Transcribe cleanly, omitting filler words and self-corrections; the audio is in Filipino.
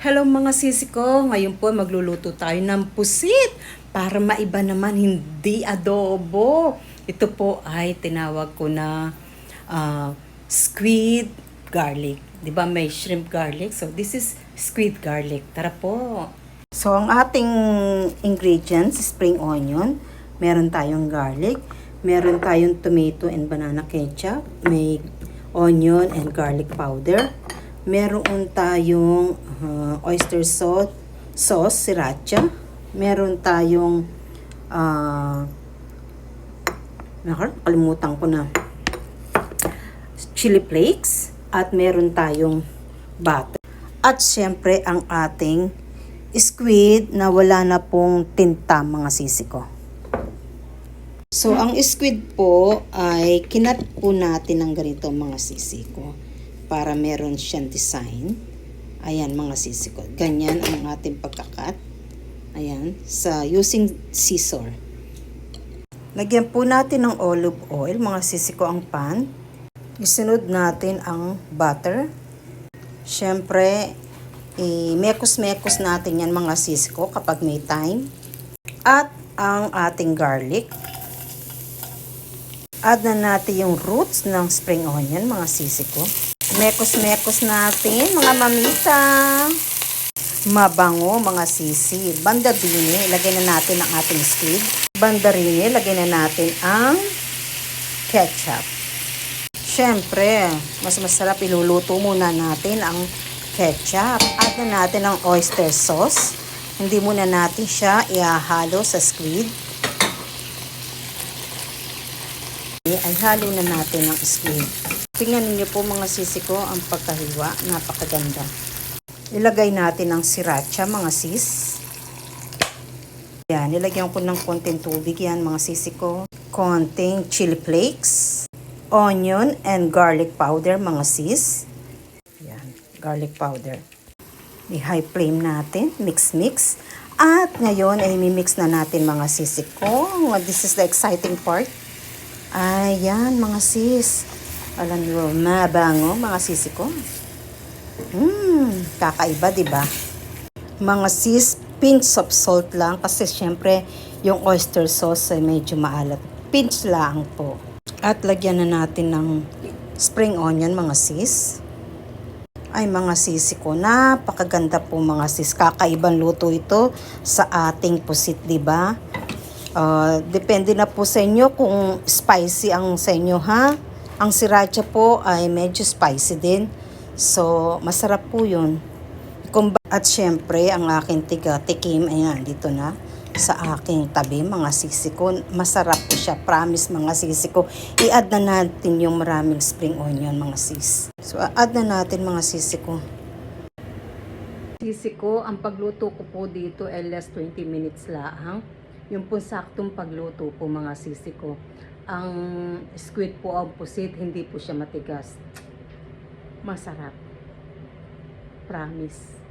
Hello mga sisi ko, ngayon po magluluto tayo ng pusit para maiba naman, hindi adobo. Ito po ay tinawag ko na squid garlic. 'Di ba may shrimp garlic? So this is squid garlic. Tara po. So ang ating ingredients, spring onion, meron tayong garlic, meron tayong tomato and banana ketchup, may onion and garlic powder, meron tayong oyster sauce, sriracha. Meron tayong nakalimutan ko na chili flakes. At meron tayong butter. At syempre ang ating squid na wala na pong tinta mga sisi ko. So ang squid po ay kinat po natin ng ganito mga sisi ko, para meron siyang design. Ayan mga sisi ko. Ganyan ang ating pagkakat. Ayan. Using scissor. Lagyan po natin ng olive oil mga sisi ko ang pan. Isunod natin ang butter. Siyempre, mekos-mekos natin yan mga sisi ko kapag may time. At ang ating garlic. Add na natin yung roots ng spring onion mga sisi ko. Mekos-mekos natin mga mamita. Mabango mga sisi. Banda rini, lagay na natin ang ating squid. Banda rini, lagay na natin ang ketchup. Siyempre, mas masarap iluluto muna natin ang ketchup. Add na natin ang oyster sauce. Hindi muna natin siya ihahalo sa squid. Ay halo na natin ang squid. Tingnan niyo po mga sisi ko ang pagkahiwa, napakaganda. Ilagay natin ang sriracha mga sis. Yan, nilagyan ko ng konting tubig yan mga sisi ko. Konting chili flakes, onion and garlic powder mga sis. Yan, garlic powder. I-high flame natin, mix. At ngayon ay mimix na natin mga sisi ko. This is the exciting part. Ayan mga sis. Alam nyo, mabango mga sisi ko. Kakaiba diba? Mga sis, pinch of salt lang kasi syempre yung oyster sauce ay medyo maalat. Pinch lang po. At lagyan na natin ng spring onion mga sis. Ay mga sisi ko, napakaganda po mga sis. Kakaibang luto ito sa ating pusit, diba? Depende na po sa inyo kung spicy ang sa inyo ha. Ang sriracha po ay medyo spicy din. So, masarap po yun. At syempre, ang aking tikim, ayan, dito na sa aking tabi, mga sisi ko. Masarap po siya, promise mga sisi ko. I-add na natin yung maraming spring onion, mga sis. So, add na natin mga sisi ko. Sisi ko, ang pagluto ko po dito ay less 20 minutes lang. Yung po saktong pagluto po mga sisi ko. Ang squid po ang pusit, hindi po siya matigas. Masarap. Promise.